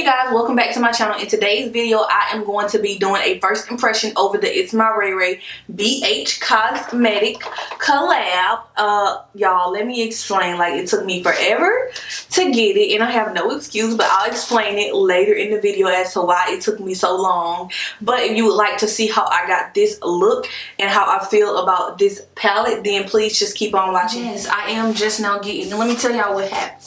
Hey you guys, welcome back to my channel. In today's video, I am going to be doing a first impression over the It's My Ray Ray BH Cosmetic collab. Y'all, let me explain. Like, it took me forever to get it, and I have no excuse, but I'll explain it later in the video as to why it took me so long. But if you would like to see how I got this look and how I feel about this palette, then please just keep on watching. Yes, I am just now getting it. Let me tell y'all what happened.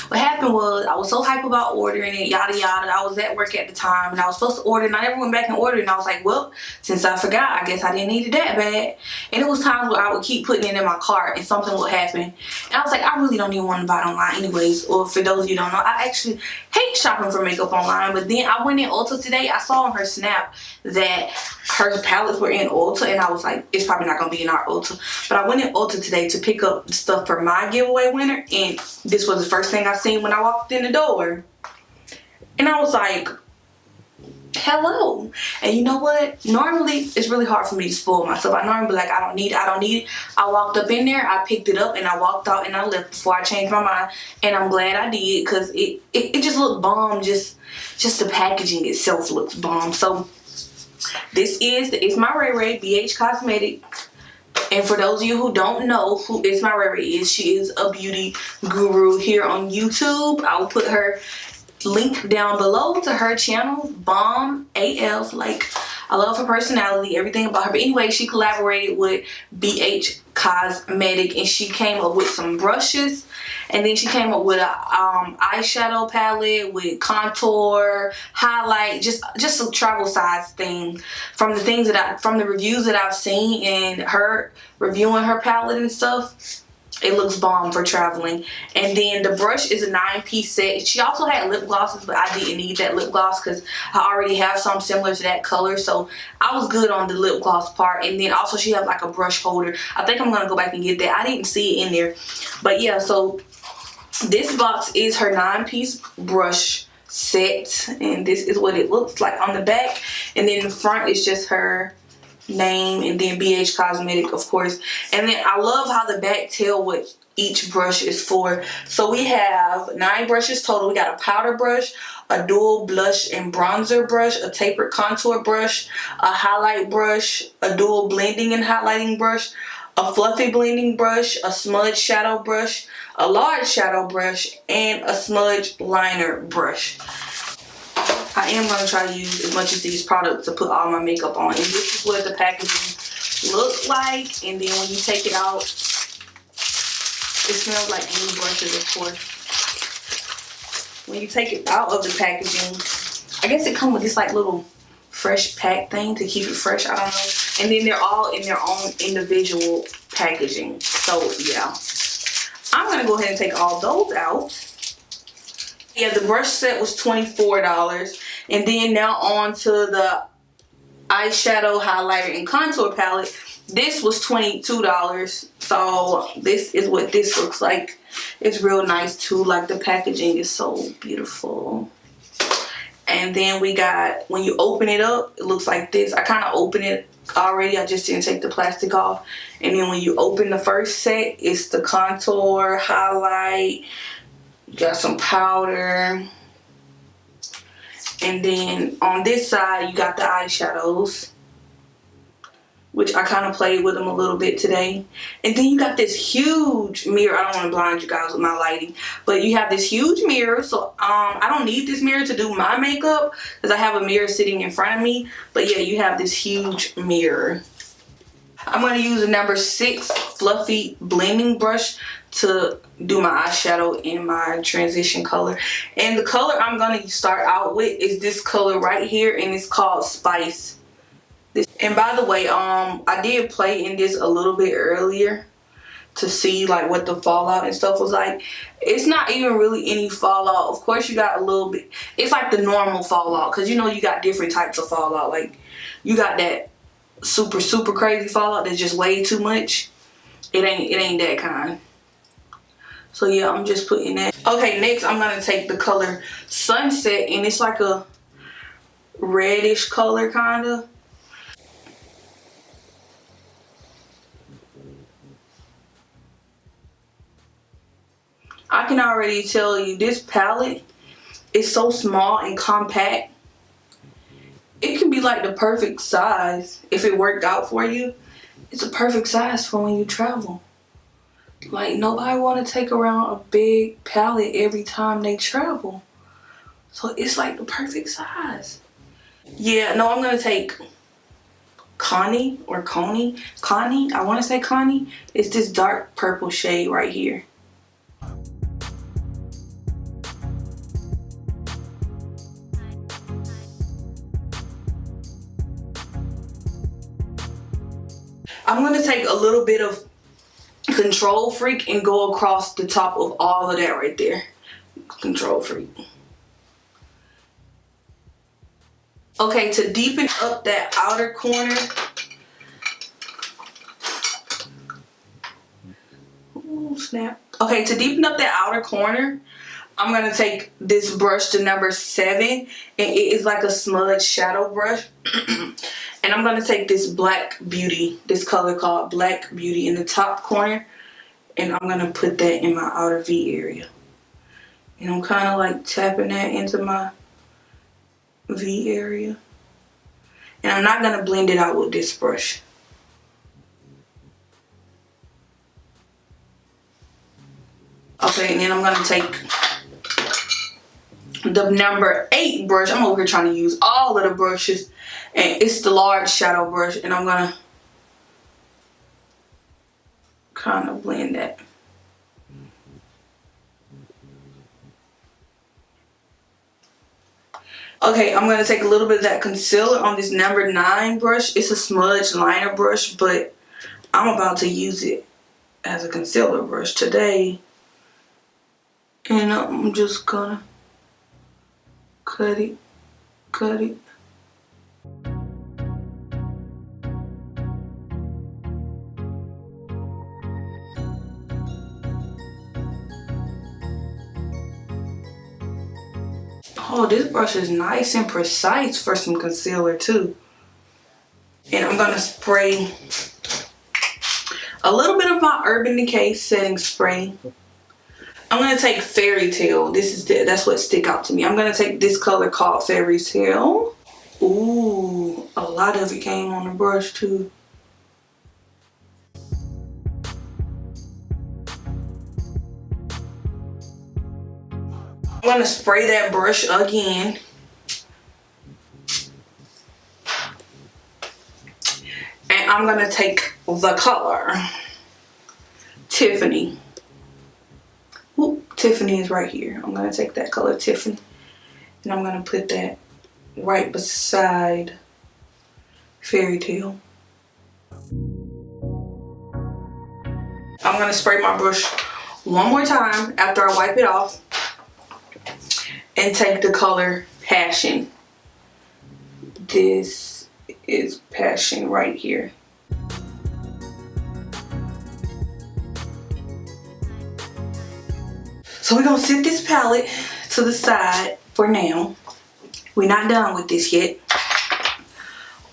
What happened was, I was so hyped about ordering it, yada yada. I was at work at the time and I was supposed to order it, and I never went back and ordered it, and I was like, well, since I forgot, I guess I didn't need it that bad. And it was times where I would keep putting it in my cart and something would happen, and I was like, I really don't even want to buy it online anyways. Or for those of you who don't know, I actually hate shopping for makeup online. But then I went in Ulta today. I saw on her snap that her palettes were in Ulta, and I was like, it's probably not gonna be in our Ulta. But I went in Ulta today to pick up stuff for my giveaway winner, and this was the first thing I seen when I walked in the door. And I was like, hello. And you know what? Normally, it's really hard for me to spoil myself. I normally be like, I don't need it. I walked up in there, I picked it up, and I walked out and I left before I changed my mind. And I'm glad I did, because it just looked bomb. Just the packaging itself looks bomb. So this is the It's My Ray Ray BH Cosmetic. And for those of you who don't know who It's My Ray Ray is, she is a beauty guru here on YouTube. I will put her link down below to her channel, Bomb AF. Like, I love her personality, everything about her. But anyway, she collaborated with BH Cosmetic, and she came up with some brushes, and then she came up with a eyeshadow palette with contour, highlight, just a travel size thing. From the reviews that I've seen and her reviewing her palette and stuff, it looks bomb for traveling. And then the brush is a 9-piece set. She also had lip glosses, but I didn't need that lip gloss because I already have some similar to that color. So I was good on the lip gloss part. And then also she has like a brush holder. I think I'm going to go back and get that. I didn't see it in there. But yeah, so this box is her 9-piece brush set. And this is what it looks like on the back. And then the front is just her name, and then BH Cosmetic, of course. And then I love how the back tell what each brush is for. So we have 9 brushes total. We got a powder brush, a dual blush and bronzer brush, a tapered contour brush, a highlight brush, a dual blending and highlighting brush, a fluffy blending brush, a smudge shadow brush, a large shadow brush, and a smudge liner brush. I am going to try to use as much of these products to put all my makeup on. And this is what the packaging looks like. And then when you take it out, it smells like new brushes, of course. When you take it out of the packaging, I guess it comes with this like little fresh pack thing to keep it fresh. I don't know. And then they're all in their own individual packaging. So yeah, I'm going to go ahead and take all those out. Yeah, the brush set was $24. And then now on to the eyeshadow, highlighter, and contour palette. This was $22. So this is what this looks like. It's real nice too. Like, the packaging is so beautiful. And then we got, when you open it up, it looks like this. I kind of opened it already. I just didn't take the plastic off. And then when you open the first set, it's the contour, highlight. Got some powder, and then on this side you got the eyeshadows, which I kind of played with them a little bit today. And then you got this huge mirror. I don't want to blind you guys with my lighting, but you have this huge mirror. So I don't need this mirror to do my makeup because I have a mirror sitting in front of me. But yeah, you have this huge mirror. I'm going to use a number 6 fluffy blending brush to do my eyeshadow in my transition color. And the color I'm going to start out with is this color right here, and it's called Spice. And by the way, I did play in this a little bit earlier to see like what the fallout and stuff was like. It's not even really any fallout. Of course you got a little bit. It's like the normal fallout, because you know you got different types of fallout. Like, you got that super crazy fallout that's just way too much. It ain't that kind. So yeah, I'm just putting that. Okay, next I'm gonna take the color Sunset, and it's like a reddish color kinda. I can already tell you this palette it's so small and compact. It can be like the perfect size if it worked out for you. It's a perfect size for when you travel. Like, nobody want to take around a big palette every time they travel. So it's like the perfect size. Yeah, no, I'm going to take Connie or Connie. Connie, I want to say Connie. It's this dark purple shade right here. I'm going to take a little bit of Control Freak and go across the top of all of that right there. Control Freak. Okay, to deepen up that outer corner. Ooh, snap. Okay, to deepen up that outer corner, I'm going to take this brush, the number 7, and it is like a smudge shadow brush. And I'm going to take this Black Beauty, this color called Black Beauty in the top corner, and I'm going to put that in my outer V area. And I'm kind of like tapping that into my V area. And I'm not going to blend it out with this brush. Okay, and then I'm going to take the number 8 brush. I'm over here trying to use all of the brushes. And it's the large shadow brush. And I'm going to kind of blend that. Okay, I'm going to take a little bit of that concealer on this number 9 brush. It's a smudge liner brush, but I'm about to use it as a concealer brush today. And I'm just gonna cut it. Oh, this brush is nice and precise for some concealer too. And I'm gonna spray a little bit of my Urban Decay setting spray. I'm gonna take Fairy Tale. That's what stick out to me. I'm gonna take this color called Fairy Tale. Ooh, a lot of it came on the brush too. I'm gonna spray that brush again. And I'm gonna take the color Tiffany. Ooh, Tiffany is right here. I'm gonna take that color Tiffany. And I'm gonna put that right beside Fairy Tale. I'm gonna spray my brush one more time after I wipe it off. And take the color Passion. This is Passion right here. So we're gonna set this palette to the side for now. We're not done with this yet.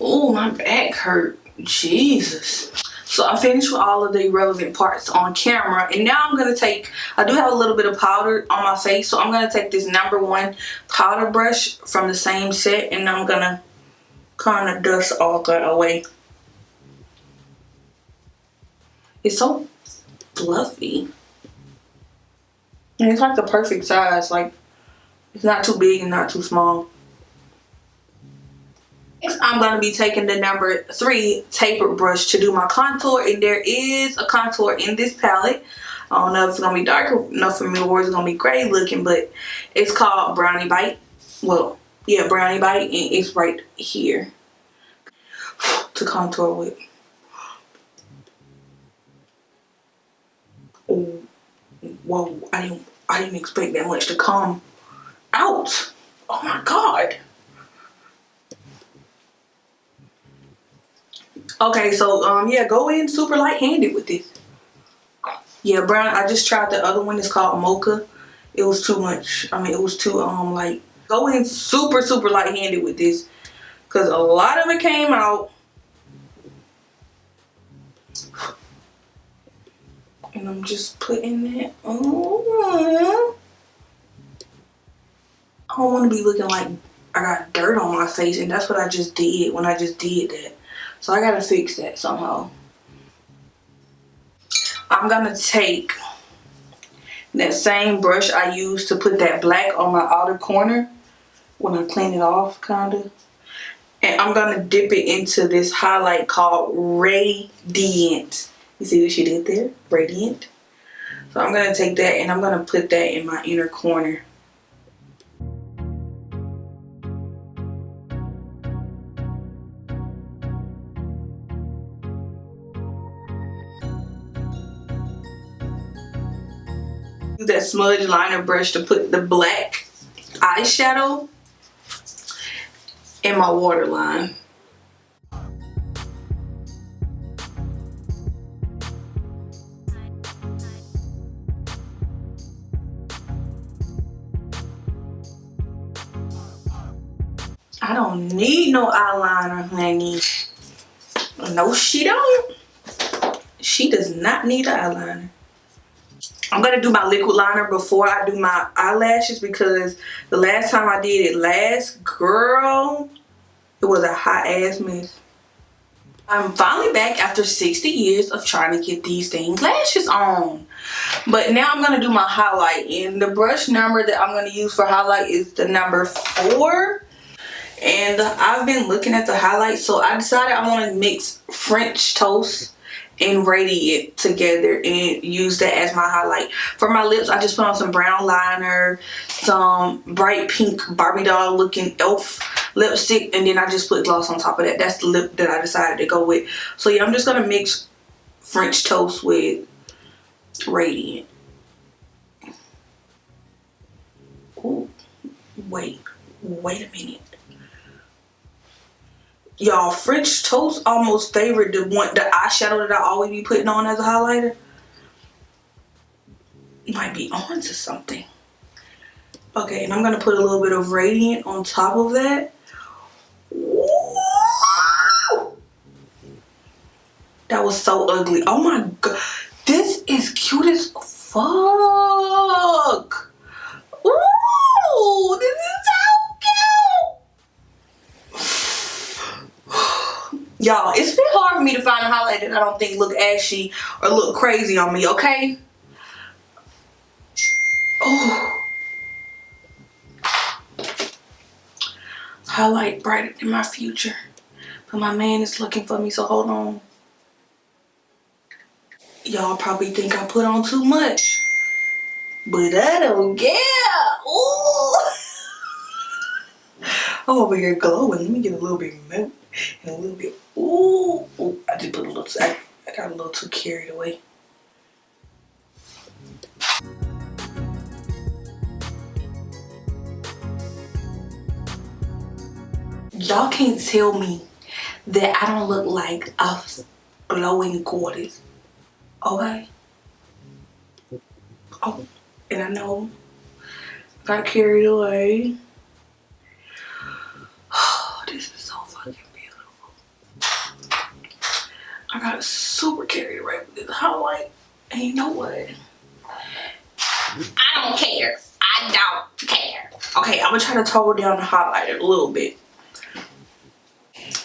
Oh, my back hurt. Jesus. So I finished with all of the relevant parts on camera, and now I'm gonna take, I do have a little bit of powder on my face, so I'm gonna take this number 1 powder brush from the same set, and I'm gonna kind of dust all that away. It's so fluffy. And it's like the perfect size, like it's not too big and not too small. Next, I'm going to be taking the number 3 tapered brush to do my contour, and there is a contour in this palette. I don't know if it's going to be dark enough for me or it's going to be gray looking, but it's called Brownie Bite. Well, yeah, Brownie Bite, and it's right here to contour with. Oh, whoa, I didn't expect that much to come out. Oh my God. Okay, so yeah, go in super light-handed with this. Yeah, brown. I just tried the other one. It's called Mocha. It was too much. I mean, it was too light. Go in super light-handed with this, cause a lot of it came out. And I'm just putting that on. I don't want to be looking like I got dirt on my face, and that's what I just did when I just did that. So I gotta fix that somehow. I'm gonna take that same brush I used to put that black on my outer corner when I clean it off, kinda. And I'm gonna dip it into this highlight called Radiant. You see what she did there? Radiant. So I'm gonna take that and I'm gonna put that in my inner corner. Use that smudge liner brush to put the black eyeshadow in my waterline. I don't need no eyeliner, honey. No, she don't. She does not need an eyeliner. I'm gonna do my liquid liner before I do my eyelashes because the last time I did it last, girl, it was a hot ass mess. I'm finally back after 60 years of trying to get these dang lashes on. But now I'm gonna do my highlight, and the brush number that I'm gonna use for highlight is the number 4. And I've been looking at the highlight, so I decided I want to mix French toast and Radiant together and use that as my highlight. For my lips, I just put on some brown liner, some bright pink Barbie doll looking e.l.f. lipstick, and then I just put gloss on top of that. That's the lip that I decided to go with. So yeah, I'm just going to mix French toast with Radiant. Ooh, wait a minute. Y'all, French toast almost favored the eyeshadow that I always be putting on as a highlighter. Might be on to something. Okay, and I'm gonna put a little bit of Radiant on top of that. Woo! That was so ugly. Oh my god, this is cute as fuck. Ooh, this is so cute. Y'all, it's been hard for me to find a highlight that I don't think look ashy or look crazy on me, okay? Oh. Highlight brighter than my future. But my man is looking for me, so hold on. Y'all probably think I put on too much. But I don't care. Ooh. I'm over here glowing. Let me get a little bit more and a little bit. Ooh, ooh, I just put a little. I got a little too carried away. Y'all can't tell me that I don't look like a glowing goddess. Okay. Oh, and I know I got carried away. Oh, this is so fucking beautiful. I got super carried away with this highlight. And you know what? I don't care. I don't care. Okay, I'm gonna try to tone down the highlighter a little bit.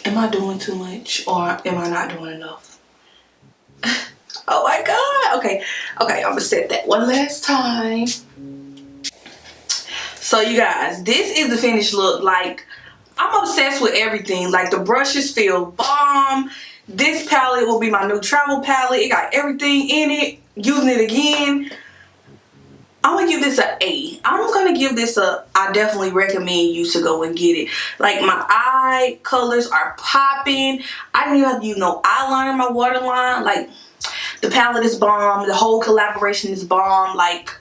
Am I doing too much or am I not doing enough? Oh my god. Okay, I'm gonna set that one last time. So you guys, this is the finished look. Like, I'm obsessed with everything. Like, the brushes feel bomb. This palette will be my new travel palette. It got everything in it. Using it again. I'm gonna give this an A. I'm gonna give this a, I definitely recommend you to go and get it. Like, my eye colors are popping. I didn't even have to use no eyeliner in my waterline. Like, the palette is bomb. The whole collaboration is bomb. Like,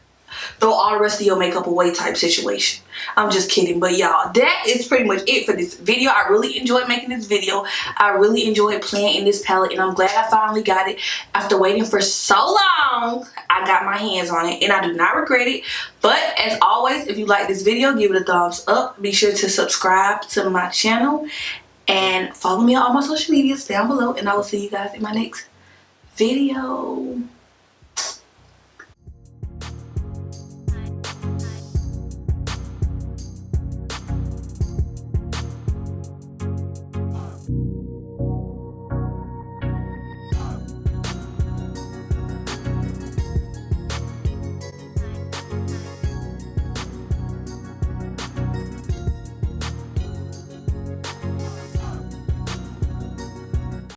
throw all the rest of your makeup away type situation. I'm just kidding. But y'all, that is pretty much it for this video. I really enjoyed making this video. I really enjoyed playing in this palette, and I'm glad I finally got it. After waiting for so long, I got my hands on it, and I do not regret it. But as always, if you like this video, give it a thumbs up. Be sure to subscribe to my channel and follow me on all my social medias down below, and I will see you guys in my next video.